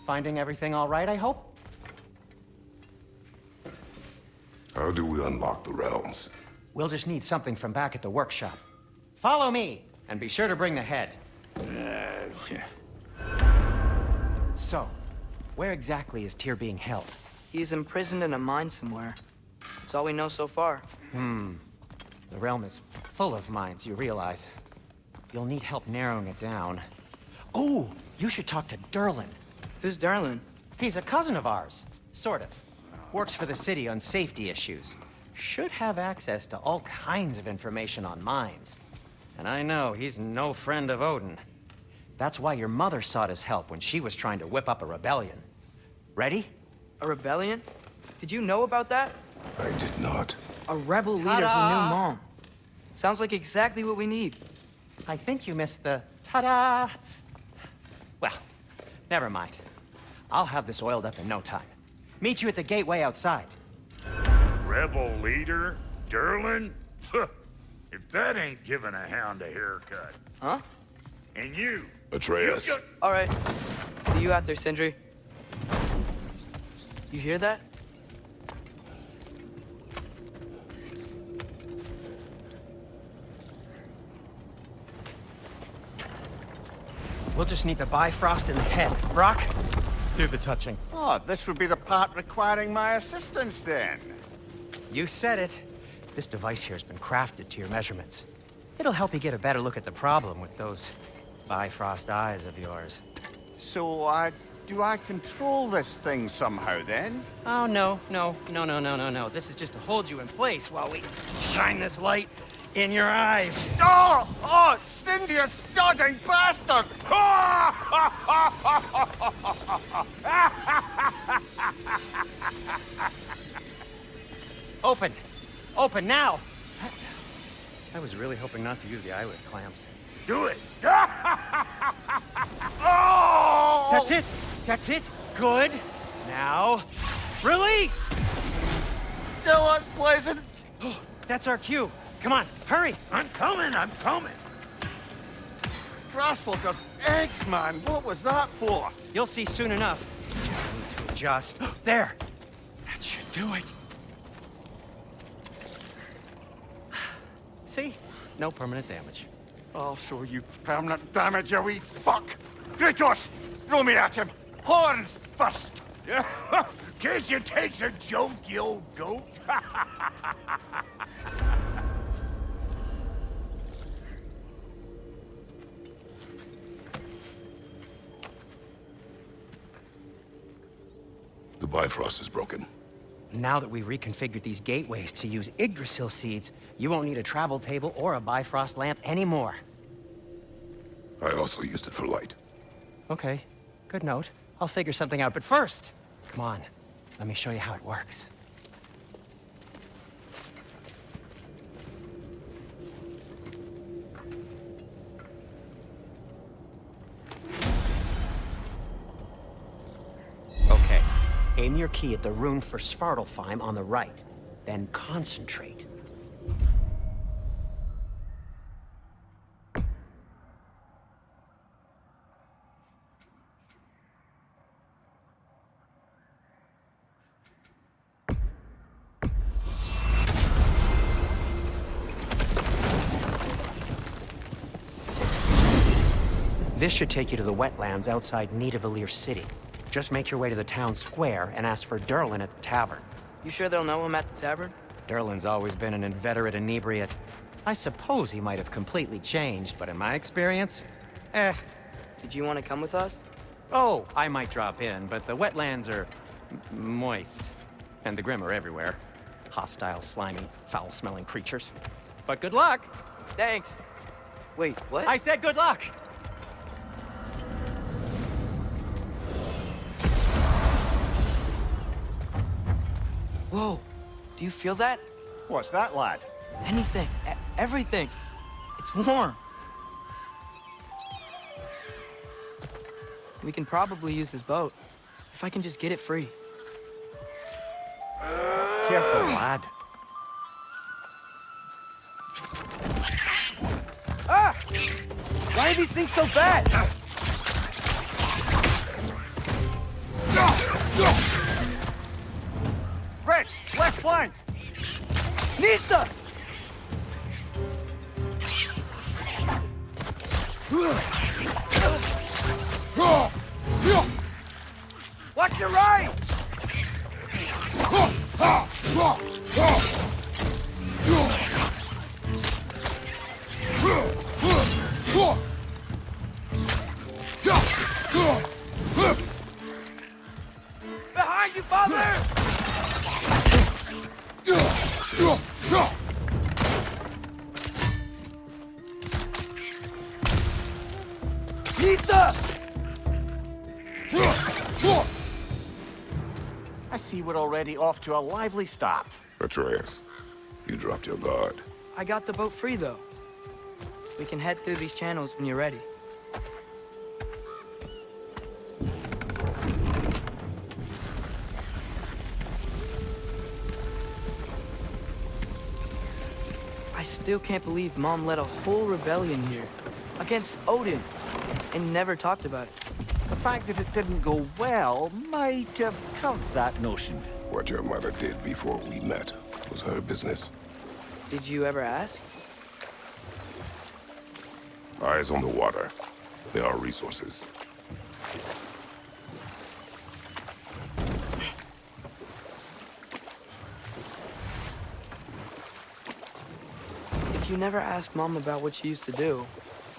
Finding everything all right, I hope? How do we unlock the realms? We'll just need something from back at the workshop. Follow me, and be sure to bring the head. So, where exactly is Tyr being held? He's imprisoned in a mine somewhere. That's all we know so far. The realm is full of mines, you realize. You'll need help narrowing it down. Oh, you should talk to Durlin. Who's Darlin? He's a cousin of ours, sort of. Works for the city on safety issues. Should have access to all kinds of information on mines. And I know he's no friend of Odin. That's why your mother sought his help when she was trying to whip up a rebellion. Ready? A rebellion? Did you know about that? I did not. A rebel leader who knew Mom. Sounds like exactly what we need. I think you missed the ta-da! Well, never mind. I'll have this oiled up in no time. Meet you at the gateway outside. Rebel leader? Durlin? If that ain't giving a hound a haircut. Huh? And you? Atreus. All right. See you out there, Sindri. You hear that? We'll just need the Bifrost in the head. Brock, do the touching. Oh, this would be the part requiring my assistance then. You said it. This device here has been crafted to your measurements. It'll help you get a better look at the problem with those Bifrost eyes of yours. So, do I control this thing somehow then? Oh, no. This is just to hold you in place while we shine this light in your eyes. Oh! Oh, Cindy, you sodding bastard! Open! Open now! I was really hoping not to use the eyelid clamps. Do it! Oh! That's it! That's it! Good! Now, release! Still unpleasant. That's our cue. Come on, hurry! I'm coming! Grassfuckers, eggs, man. What was that for? You'll see soon enough. I need to adjust. There! That should do it. See? No permanent damage. I'll show you permanent damage, you wee fuck. Kratos, throw me at him. Horns first. Guess you takes a joke, you old goat. The Bifrost is broken. Now that we've reconfigured these gateways to use Yggdrasil seeds, you won't need a travel table or a Bifrost lamp anymore. I also used it for light. Okay, good note. I'll figure something out, but first, come on, let me show you how it works. Okay, aim your key at the rune for Svartalfheim on the right, then concentrate. This should take you to the wetlands outside Nidavellir City. Just make your way to the town square and ask for Durlin at the tavern. You sure they'll know him at the tavern? Durlin's always been an inveterate inebriate. I suppose he might have completely changed, but in my experience, Did you want to come with us? Oh, I might drop in, but the wetlands are moist. And the Grim are everywhere. Hostile, slimy, foul-smelling creatures. But good luck! Thanks. Wait, what? I said good luck! Whoa. Do you feel that? What's that, lad? Anything. Everything. It's warm. We can probably use this boat. If I can just get it free. Careful, lad. Ah! Why are these things so bad? flank! Nista! Watch your right! Behind you, father! Pizza! I see we're already off to a lively start. Atreus, you dropped your guard. I got the boat free, though. We can head through these channels when you're ready. I still can't believe Mom led a whole rebellion here. Against Odin. And never talked about it. The fact that it didn't go well might have covered that notion. What your mother did before we met was her business. Did you ever ask? Eyes on the water. There are resources. If you never asked Mom about what she used to do,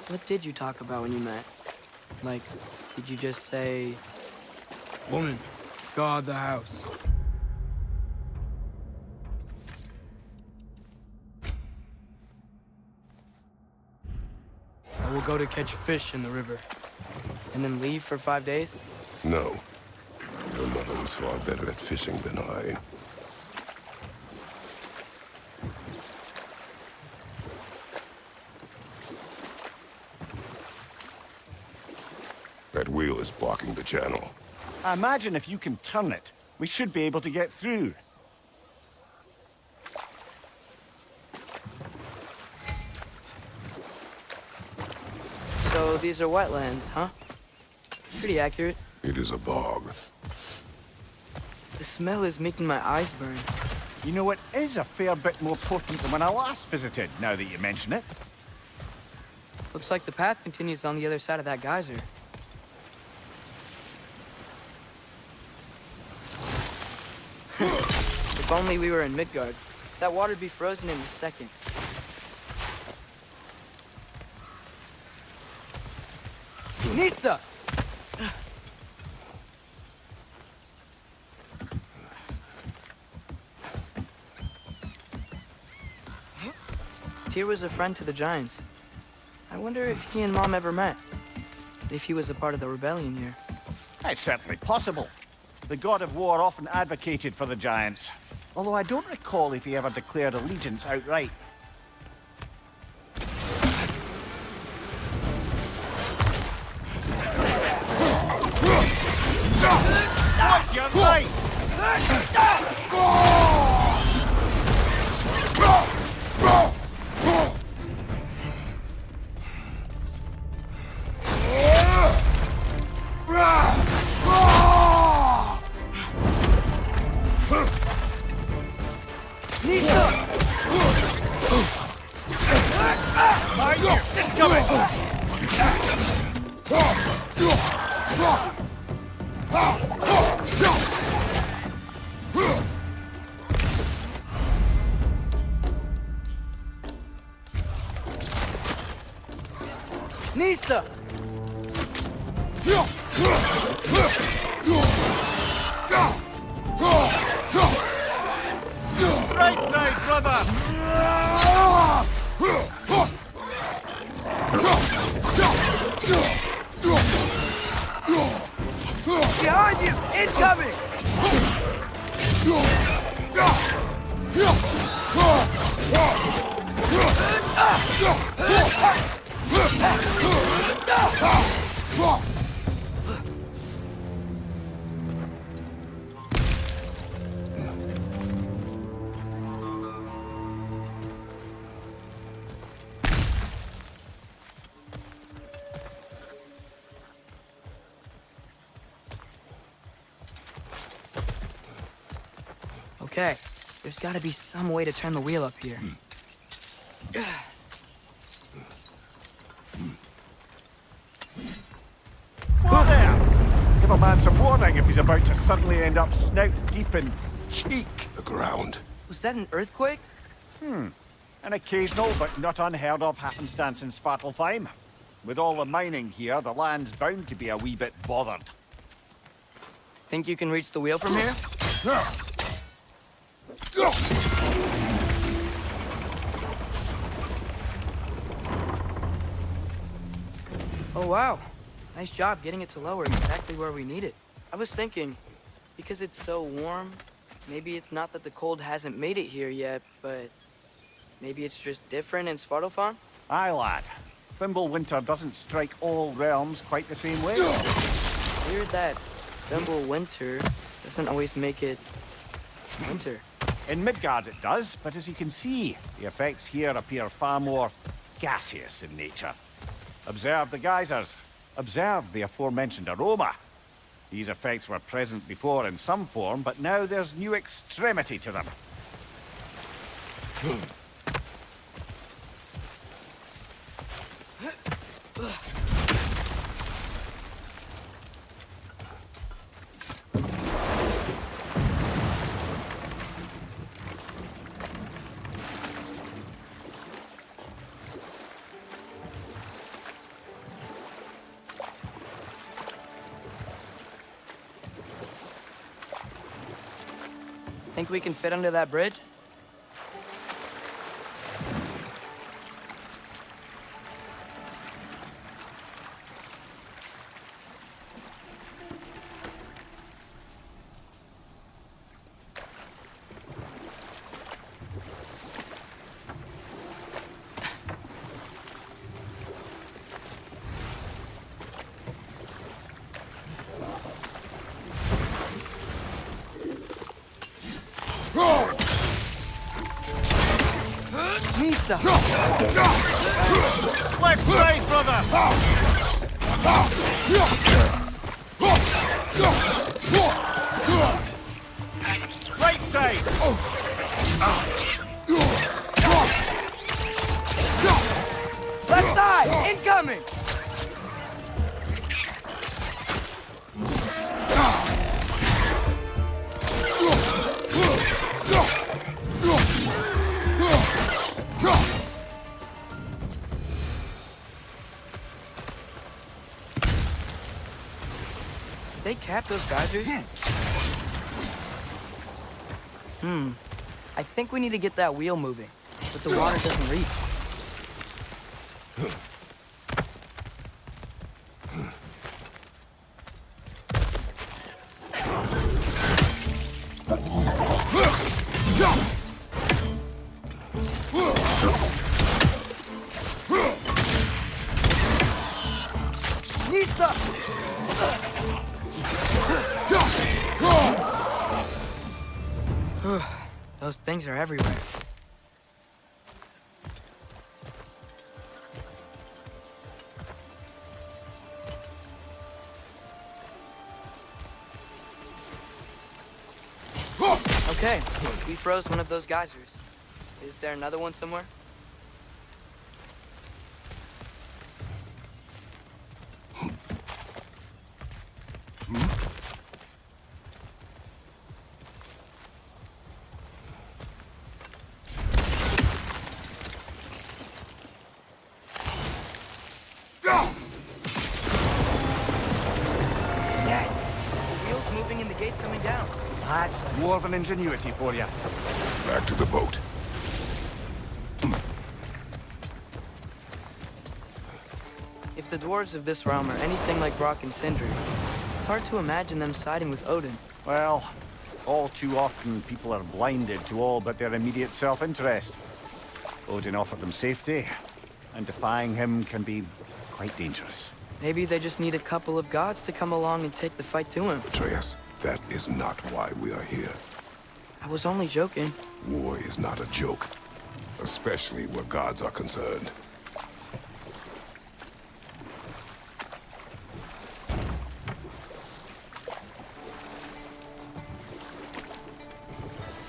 what did you talk about when you met? Like, did you just say... Woman, guard the house. I will go to catch fish in the river. And then leave for 5 days? No. Your mother was far better at fishing than I. That wheel is blocking the channel. I imagine if you can turn it, we should be able to get through. So these are wetlands, huh? Pretty accurate. It is a bog. The smell is making my eyes burn. You know, it is a fair bit more potent than when I last visited, now that you mention it. Looks like the path continues on the other side of that geyser. If only we were in Midgard. That water'd be frozen in a second. Nista! Tyr was a friend to the Giants. I wonder if he and Mom ever met. If he was a part of the rebellion here. It's certainly possible. The god of war often advocated for the Giants. Although I don't recall if he ever declared allegiance outright. Watch your life! Nista! Right side, brother! Behind you! Incoming! Okay, There's gotta be some way to turn the wheel up here. Whoa there! Give a man some warning if he's about to suddenly end up snout deep in cheek. The ground. Was that an earthquake? An occasional but not unheard of happenstance in Svartalfheim. With all the mining here, the land's bound to be a wee bit bothered. Think you can reach the wheel from here? Oh, wow. Nice job getting it to lower exactly where we need it. I was thinking, because it's so warm, maybe it's not that the cold hasn't made it here yet, but maybe it's just different in Svartalfheim? Aye, lad. Thimble winter doesn't strike all realms quite the same way. Weird that Thimble winter doesn't always make it winter. In Midgard it does, but as you can see, the effects here appear far more gaseous in nature. Observe the geysers. Observe the aforementioned aroma. These effects were present before in some form, but now there's new extremity to them. Think we can fit under that bridge? Nista! Left side, brother! Right side! Left side! Incoming! They capped those geysers? I think we need to get that wheel moving, but the water doesn't reach. Those things are everywhere. Okay, we froze one of those geysers. Is there another one somewhere? That's dwarven ingenuity for you. Back to the boat. If the dwarves of this realm are anything like Brock and Sindri, it's hard to imagine them siding with Odin. Well, all too often people are blinded to all but their immediate self-interest. Odin offered them safety, and defying him can be quite dangerous. Maybe they just need a couple of gods to come along and take the fight to him. Atreus, that is not why we are here. I was only joking. War is not a joke, especially where gods are concerned.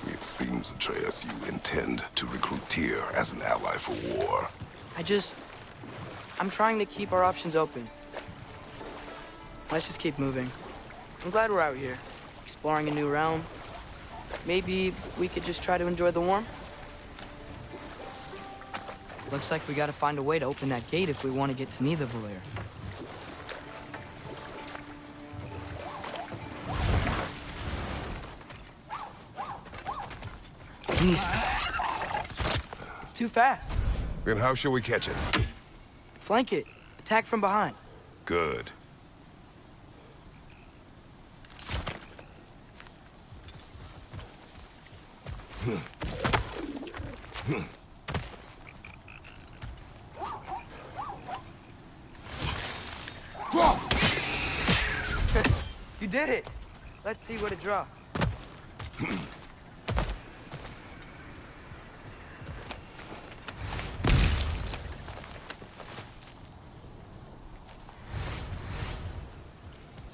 It's seems, Atreus, you intend to recruit Tyr as an ally for war. I'm trying to keep our options open. Let's just keep moving. I'm glad we're out here, exploring a new realm. Maybe we could just try to enjoy the warmth? Looks like we gotta find a way to open that gate if we want to get to Nidavellir. It's too fast. Then how shall we catch it? Flank it. Attack from behind. Good. You did it! Let's see what it draws.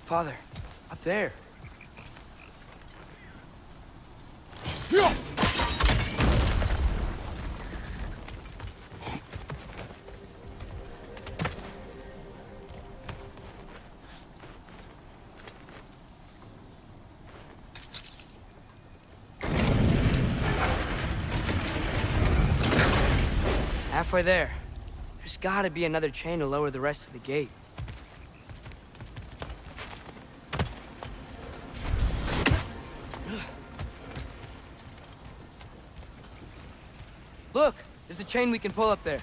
Father, up there. Halfway there. There's gotta be another chain to lower the rest of the gate. Look! There's a chain we can pull up there.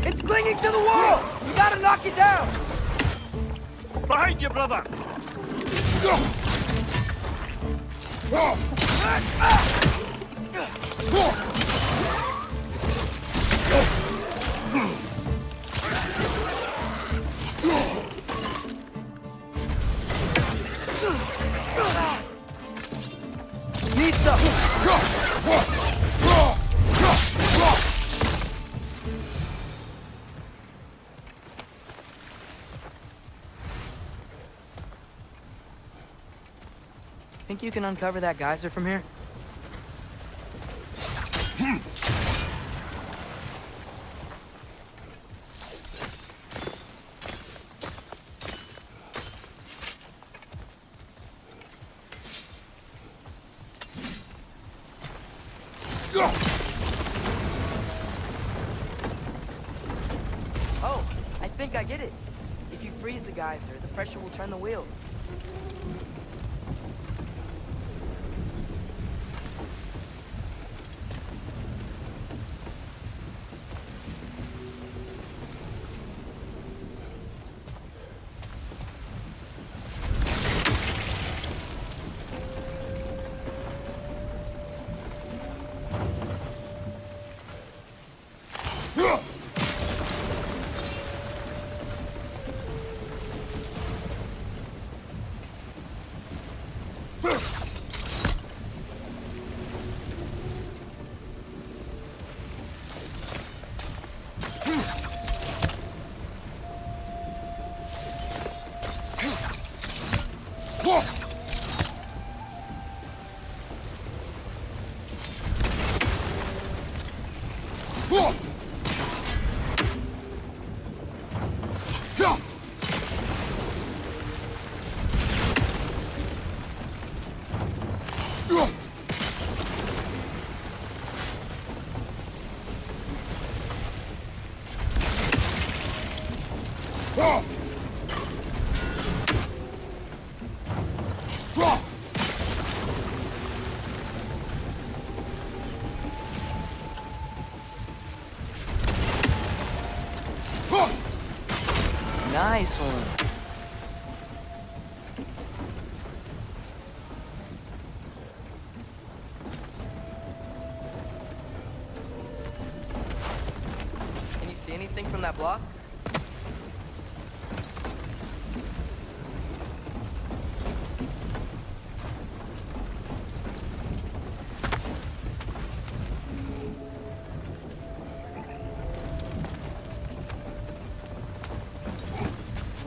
It's clinging to the wall! You gotta knock it down! Behind you, brother! Think you can uncover that geyser from here? Oh, I think I get it. If you freeze the geyser, the pressure will turn the wheel. Nice one. Can you see anything from that block?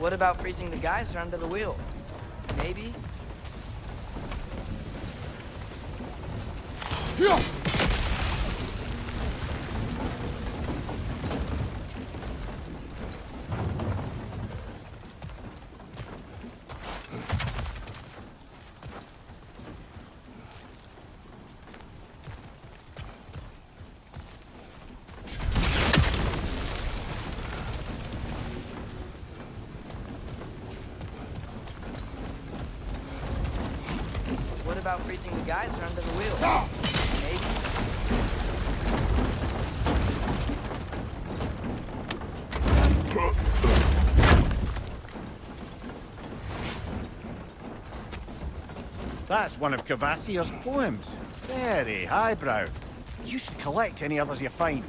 What about freezing the geyser under the wheel? Maybe? What about freezing the geyser under the wheel? Maybe? That's one of Cavassier's poems. Very highbrow. You should collect any others you find.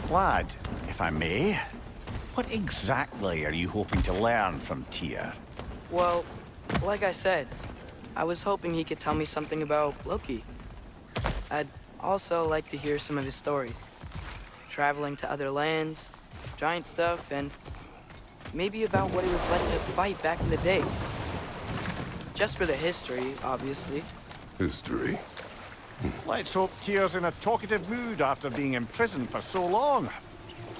Lad, if I may, what exactly are you hoping to learn from Tyr? Well, like I said, I was hoping he could tell me something about Loki. I'd also like to hear some of his stories. Traveling to other lands, giant stuff, and maybe about what it was like to fight back in the day. Just for the history, obviously. History. Let's hope Tyr's in a talkative mood after being imprisoned for so long.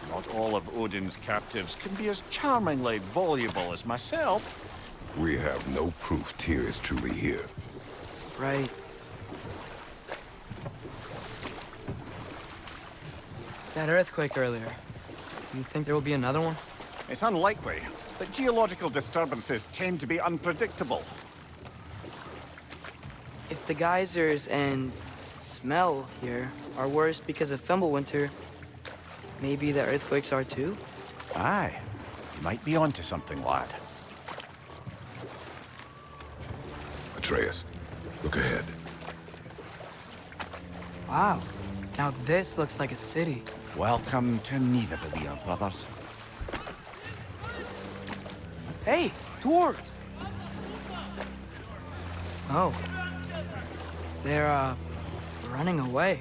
Not all of Odin's captives can be as charmingly voluble as myself. We have no proof Tyr is truly here. Right. That earthquake earlier. Do you think there will be another one? It's unlikely, but geological disturbances tend to be unpredictable. If the geysers and smell here are worse because of Fimbulwinter, maybe the earthquakes are too? Aye, you might be onto something, lad. Atreus, look ahead. Wow. Now this looks like a city. Welcome to Nidavellir, brothers. Hey, dwarves! Oh. They're, running away.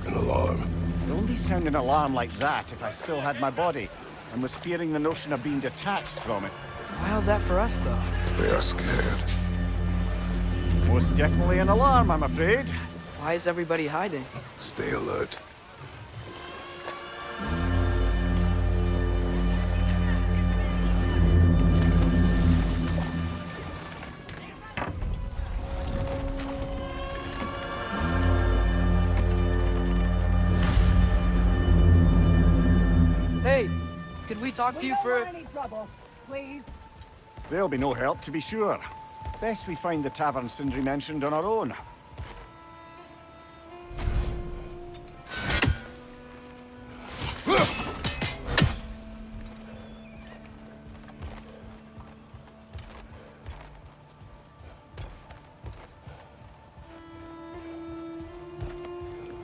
An alarm. I'd only sound an alarm like that if I still had my body, and was fearing the notion of being detached from it. How's that for us, though? They are scared. Most definitely an alarm, I'm afraid. Why is everybody hiding? Stay alert. Hey, could we talk to you for... Any trouble, please? There'll be no help, to be sure. Best we find the tavern Sindri mentioned on our own.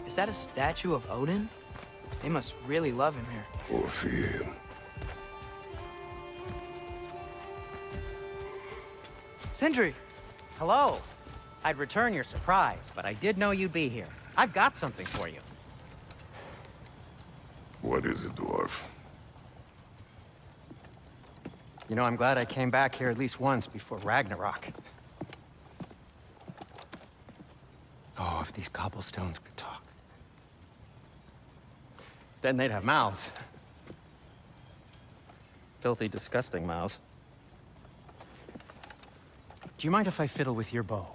Is that a statue of Odin? They must really love him here. Or fear him. Sindri! Hello. I'd return your surprise, but I did know you'd be here. I've got something for you. What is it, dwarf? You know, I'm glad I came back here at least once before Ragnarok. Oh, if these cobblestones could talk. Then they'd have mouths. Filthy, disgusting mouths. Do you mind if I fiddle with your bow?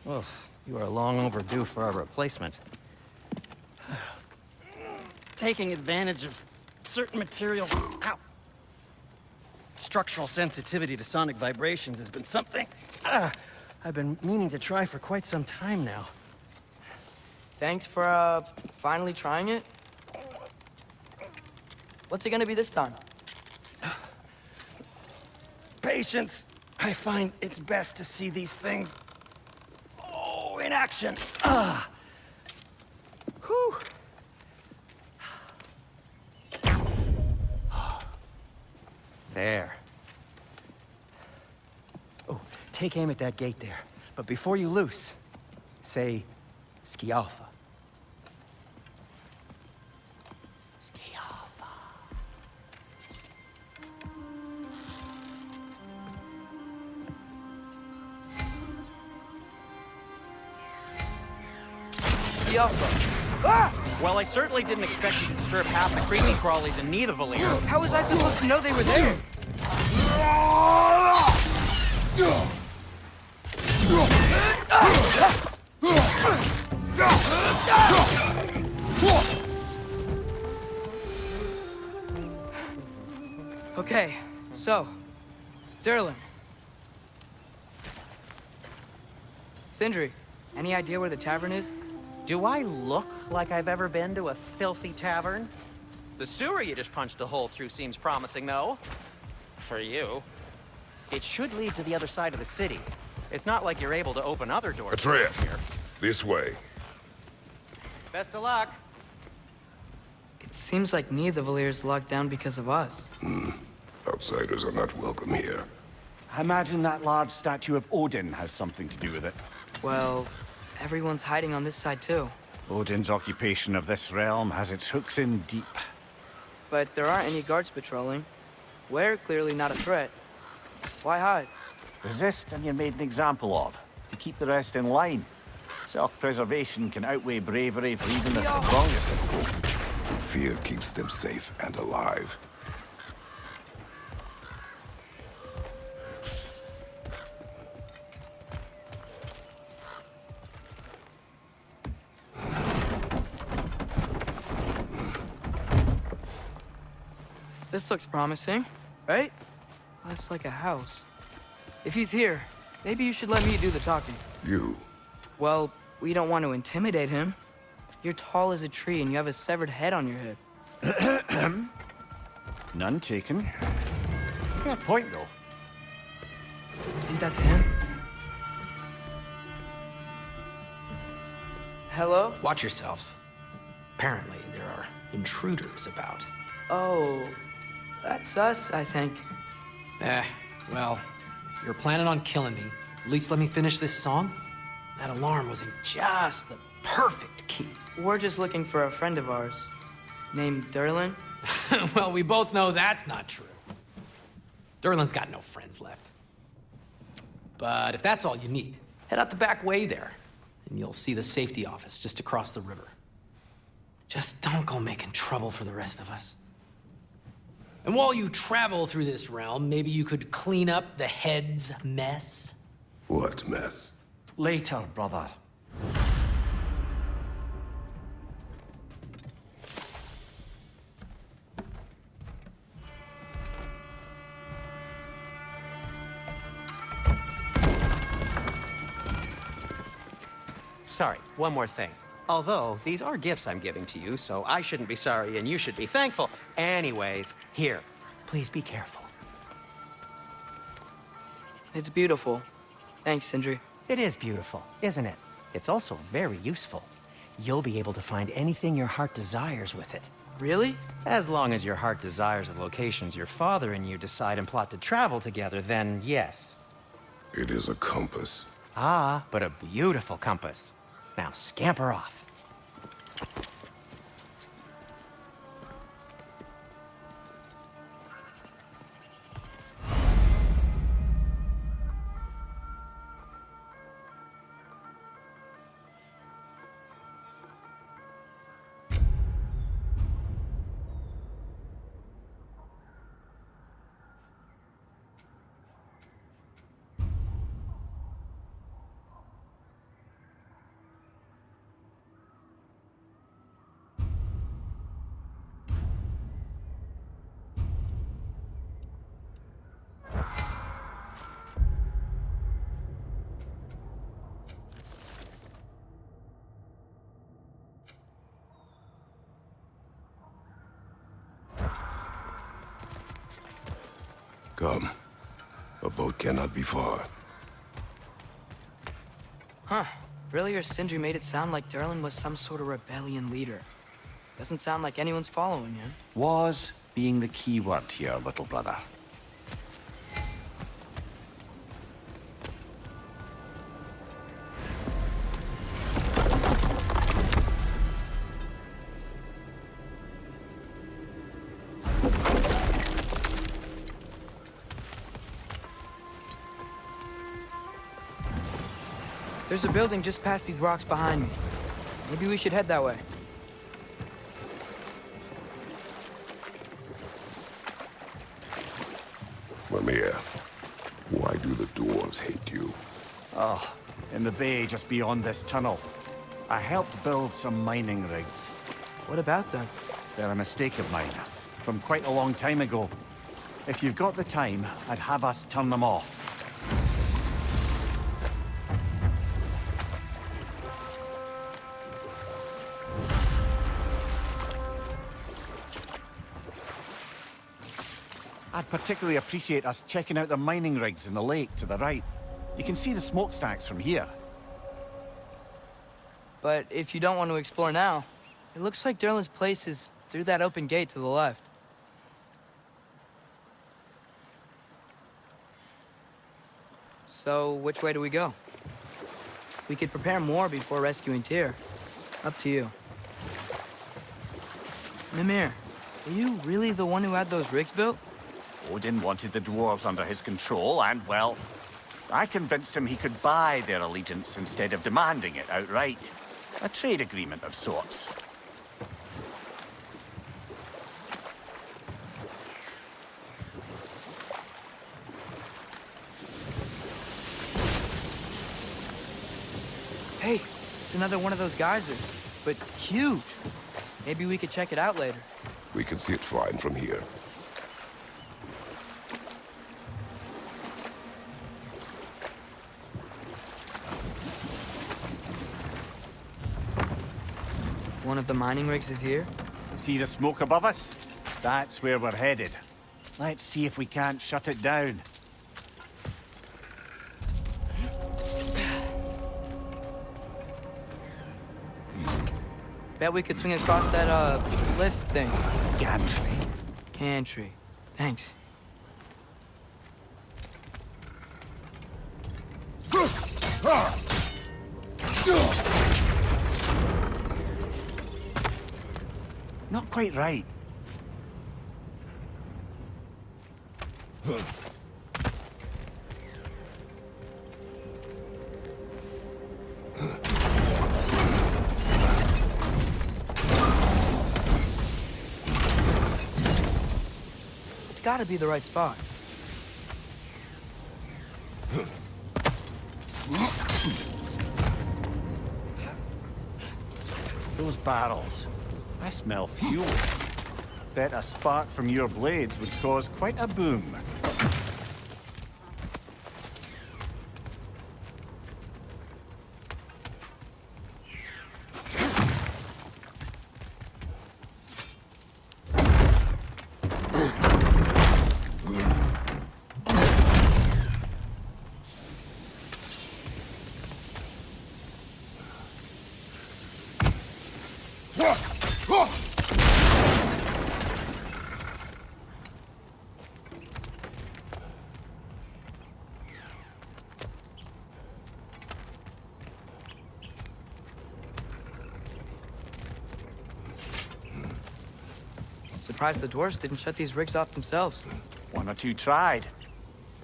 Oh, you are long overdue for a replacement. Taking advantage of certain materials. Ow! Structural sensitivity to sonic vibrations has been something I've been meaning to try for quite some time now. Thanks for, finally trying it. What's it gonna be this time? Patience. I find it's best to see these things, in action. Whew. There. Oh, take aim at that gate there. But before you loose, say, Skialfa. Skialfa. Skialfa. Ah! Well, I certainly didn't expect you to disturb half the creepy crawlies in Nidavellir. How was I supposed to know they were there? Okay, so, Durlin. Sindri, any idea where the tavern is? Do I look like I've ever been to a filthy tavern? The sewer you just punched a hole through seems promising, though. For you. It should lead to the other side of the city. It's not like you're able to open other doors Atreus, from here. this way. Best of luck. It seems like Nidavellir's locked down because of us. Outsiders are not welcome here. I imagine that large statue of Odin has something to do with it. Well, everyone's hiding on this side too. Odin's occupation of this realm has its hooks in deep. But there aren't any guards patrolling. We're clearly not a threat. Why hide? Resist and you're made an example of, to keep the rest in line. Self-preservation can outweigh bravery for even the strongest of folk. Fear keeps them safe and alive. This looks promising, right? That's like a house. If he's here, maybe you should let me do the talking. You. Well, we don't want to intimidate him. You're tall as a tree and you have a severed head on your head. None taken. Fair point, though. Think that's him? Hello? Watch yourselves. Apparently, there are intruders about. Oh, that's us, I think. Well, if you're planning on killing me, at least let me finish this song. That alarm was in just the perfect key. We're just looking for a friend of ours, named Durlin. Well, we both know that's not true. Durlin's got no friends left. But if that's all you need, head out the back way there, and you'll see the safety office just across the river. Just don't go making trouble for the rest of us. And while you travel through this realm, maybe you could clean up the head's mess? What mess? Later, brother. Sorry, one more thing. Although, these are gifts I'm giving to you, so I shouldn't be sorry and you should be thankful. Anyways, here, please be careful. It's beautiful. Thanks, Sindri. It is beautiful, isn't it? It's also very useful. You'll be able to find anything your heart desires with it. Really? As long as your heart desires the locations your father and you decide and plot to travel together, then yes. It is a compass. Ah, but a beautiful compass. Now scamper off. Come. A boat cannot be far. Huh. Earlier, Sindri made it sound like Durlin was some sort of rebellion leader. Doesn't sound like anyone's following him. Was being the key word here, little brother. There's a building just past these rocks behind me. Maybe we should head that way. Mimir, why do the dwarves hate you? Oh, in the bay just beyond this tunnel. I helped build some mining rigs. What about them? They're a mistake of mine, from quite a long time ago. If you've got the time, I'd have us turn them off. I'd particularly appreciate us checking out the mining rigs in the lake to the right. You can see the smokestacks from here. But if you don't want to explore now, it looks like Derlin's place is through that open gate to the left. So, which way do we go? We could prepare more before rescuing Tyr. Up to you. Mimir, were you really the one who had those rigs built? Odin wanted the dwarves under his control, and, well, I convinced him he could buy their allegiance instead of demanding it outright. A trade agreement of sorts. Hey, it's another one of those geysers, but huge. Maybe we could check it out later. We can see it fine from here. One of the mining rigs is here? See the smoke above us? That's where we're headed. Let's see if we can't shut it down. Bet we could swing across that, lift thing. Gantry. Gantry. Thanks. Not quite right. It's gotta be the right spot. Those barrels. I smell fuel. Bet a spark from your blades would cause quite a boom. Surprised the dwarves didn't shut these rigs off themselves. One or two tried.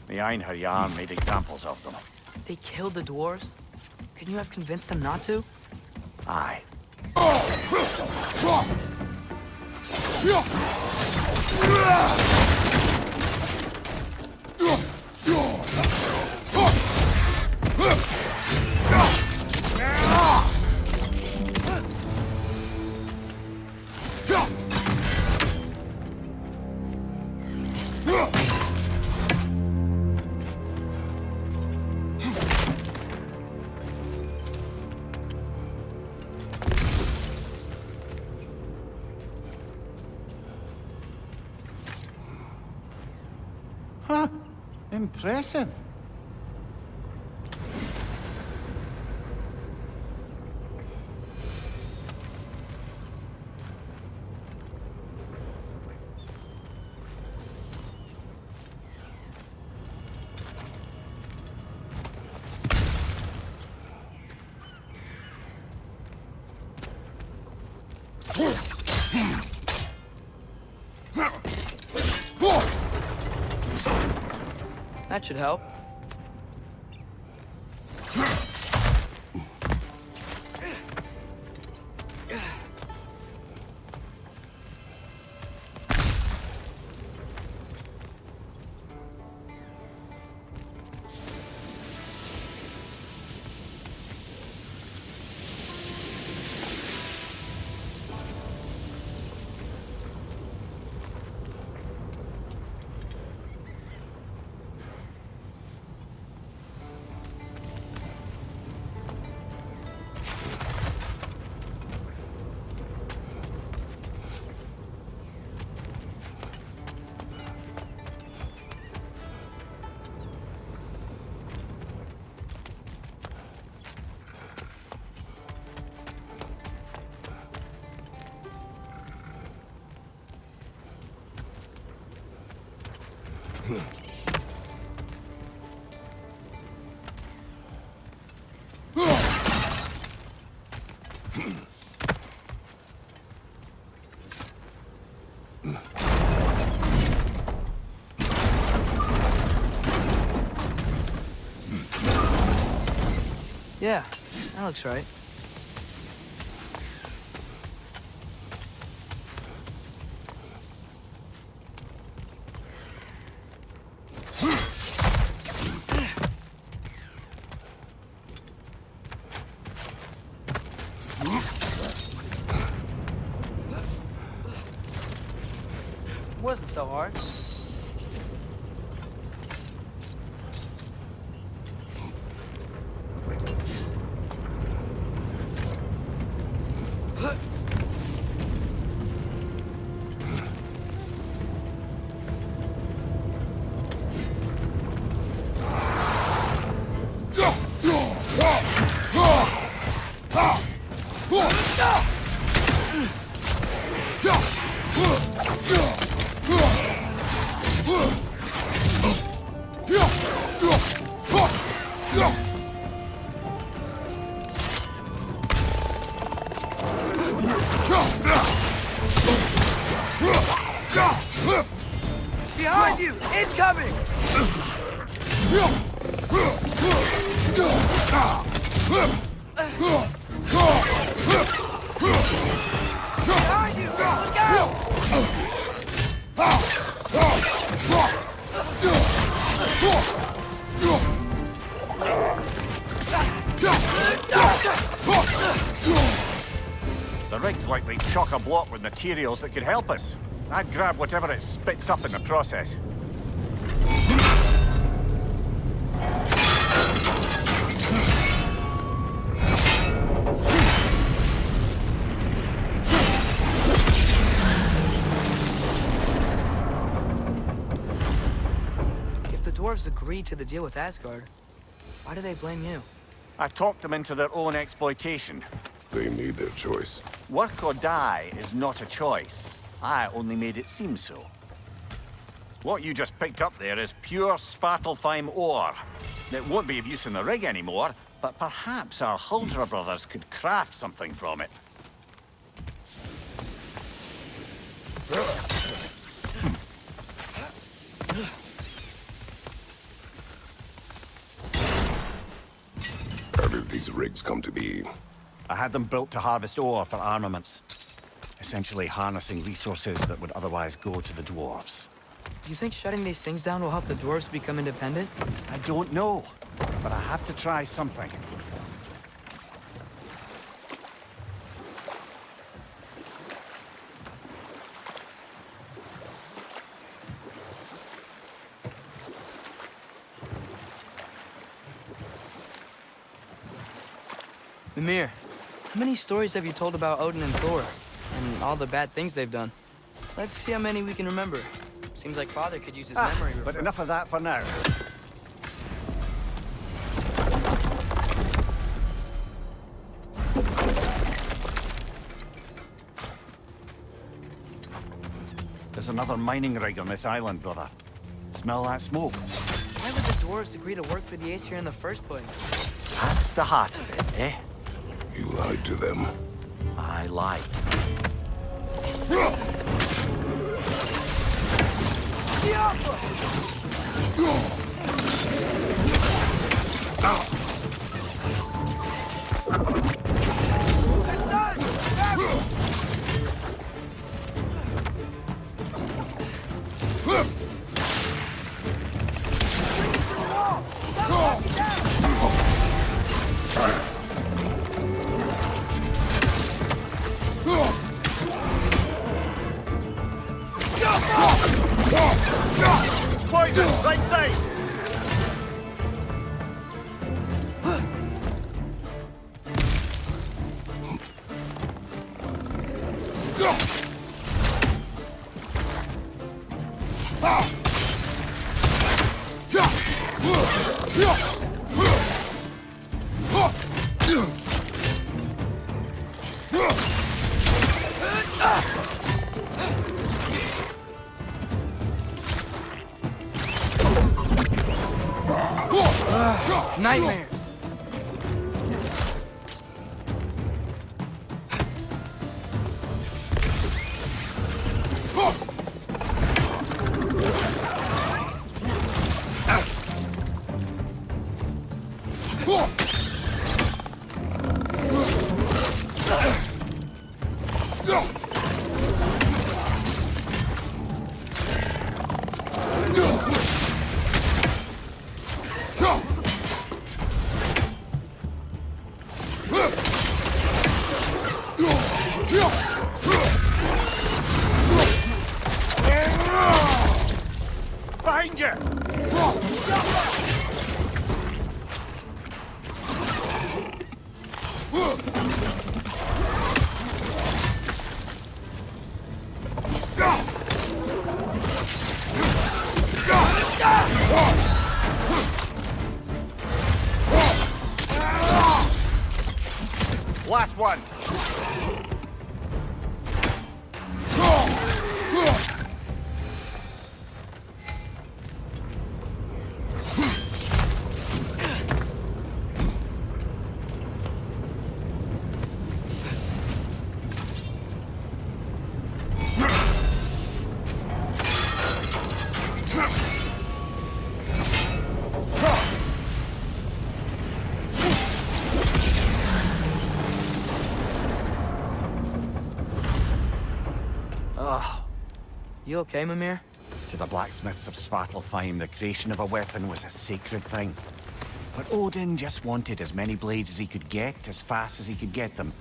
The Einherjar made examples of them. They killed the dwarves? Couldn't you have convinced them not to? Aye. Huh. Impressive. That should help. Yeah, that looks right. Wasn't so hard. Behind you! Incoming! Behind you! Look out! The rig's likely chock-a-block with materials that could help us. I'd grab whatever it spits up in the process. If the dwarves agreed to the deal with Asgard, why do they blame you? I talked them into their own exploitation. They made their choice. Work or die is not a choice. I only made it seem so. What you just picked up there is pure Svartalfheim ore. It won't be of use in the rig anymore, but perhaps our Huldra brothers could craft something from it. How did these rigs come to be? I had them built to harvest ore for armaments. Essentially harnessing resources that would otherwise go to the dwarves. Do you think shutting these things down will help the dwarves become independent? I don't know, but I have to try something. Mimir, how many stories have you told about Odin and Thor? And all the bad things they've done? Let's see how many we can remember. Seems like Father could use his memory. But enough of that for now. There's another mining rig on this island, brother. Smell that smoke? Why would the dwarves agree to work for the Aesir in the first place? That's the heart of it, eh? You lied to them. I lied. Poison! Right side! Nightmares. Behind you! Last one! You okay, Mimir? To the blacksmiths of Svartalfheim, the creation of a weapon was a sacred thing. But Odin just wanted as many blades as he could get, as fast as he could get them.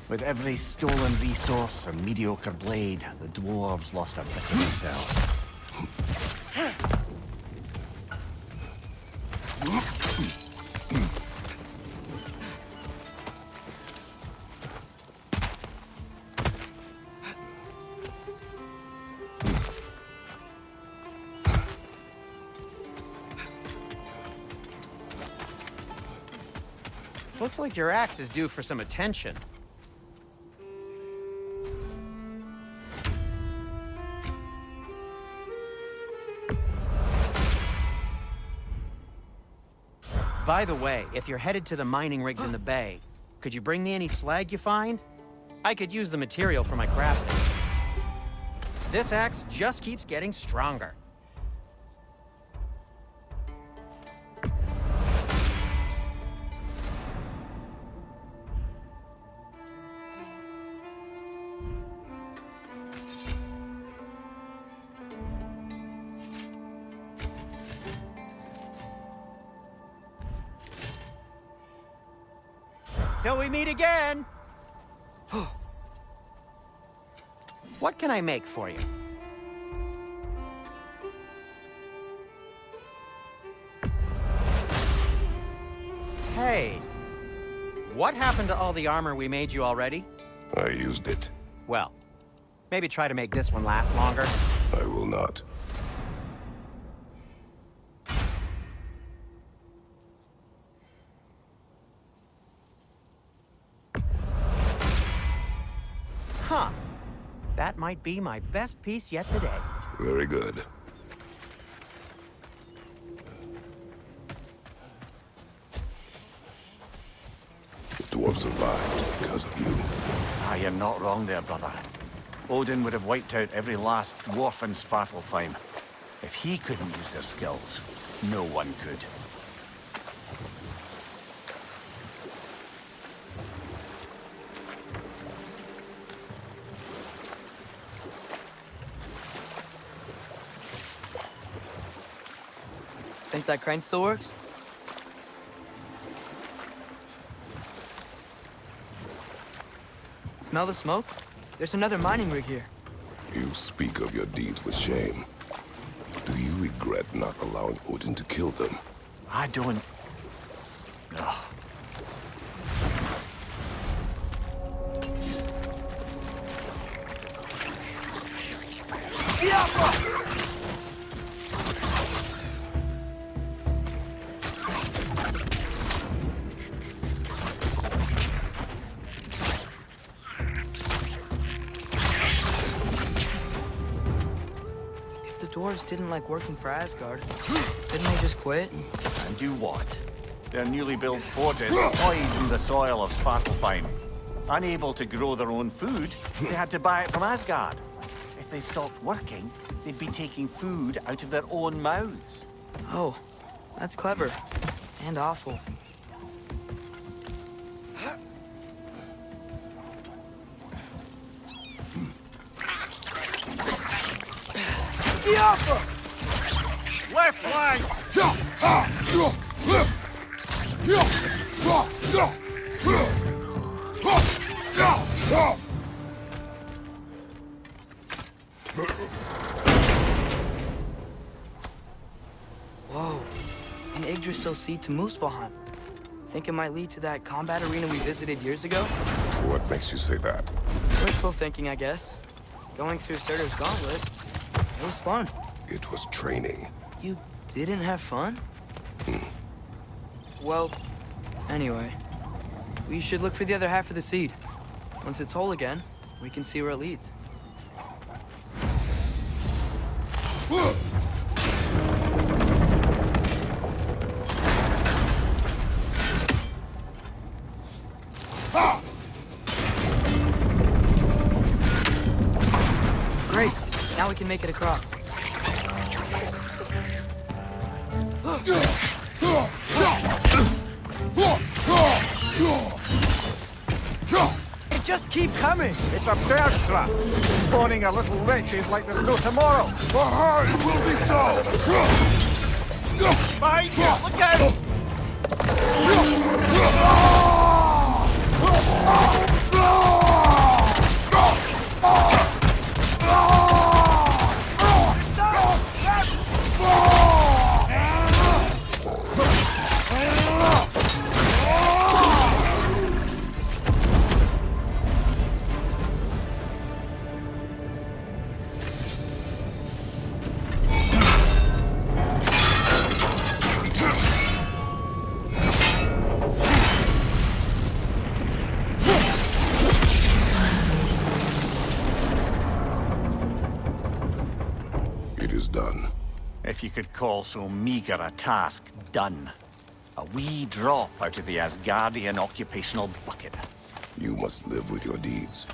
With every stolen resource and mediocre blade, the dwarves lost a bit of themselves. Looks like your axe is due for some attention. By the way, if you're headed to the mining rigs in the bay, could you bring me any slag you find? I could use the material for my crafting. This axe just keeps getting stronger. Till we meet again! What can I make for you? Hey, what happened to all the armor we made you already? I used it. Well, maybe try to make this one last longer. I will not. Huh. That might be my best piece yet today. Very good. The dwarf survived because of you. Ah, you're not wrong there, brother. Odin would have wiped out every last dwarf in Svartalfheim. If he couldn't use their skills, no one could. Think that crane still works? Smell the smoke? There's another mining rig here. You speak of your deeds with shame. Do you regret not allowing Odin to kill them? I don't... No. If the dwarves didn't like working for Asgard, didn't they just quit? And do what? Their newly built fortress poisoned the soil of Svartalfheim. Unable to grow their own food, they had to buy it from Asgard. If they stopped working, they'd be taking food out of their own mouths. Oh, that's clever. And awful. the Alpha! Left flank! Whoa, an Yggdrasil seed to Muspelheim. Think it might lead to that combat arena we visited years ago? What makes you say that? Wishful thinking, I guess. Going through Surtur's gauntlet, it was fun. It was training. You didn't have fun? Well, anyway, we should look for the other half of the seed. Once it's whole again, we can see where it leads. Great, now we can make it across. It just keep coming. It's a bear trap. Spawning a little wretches like there's no tomorrow. It will be so! Behind you! Look out! It is done. If you could call so meager a task done. A wee drop out of the Asgardian occupational bucket. You must live with your deeds.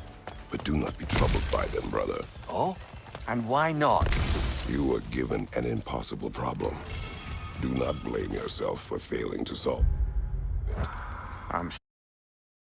But do not be troubled by them, brother. Oh? And why not? You were given an impossible problem. Do not blame yourself for failing to solve it. I'm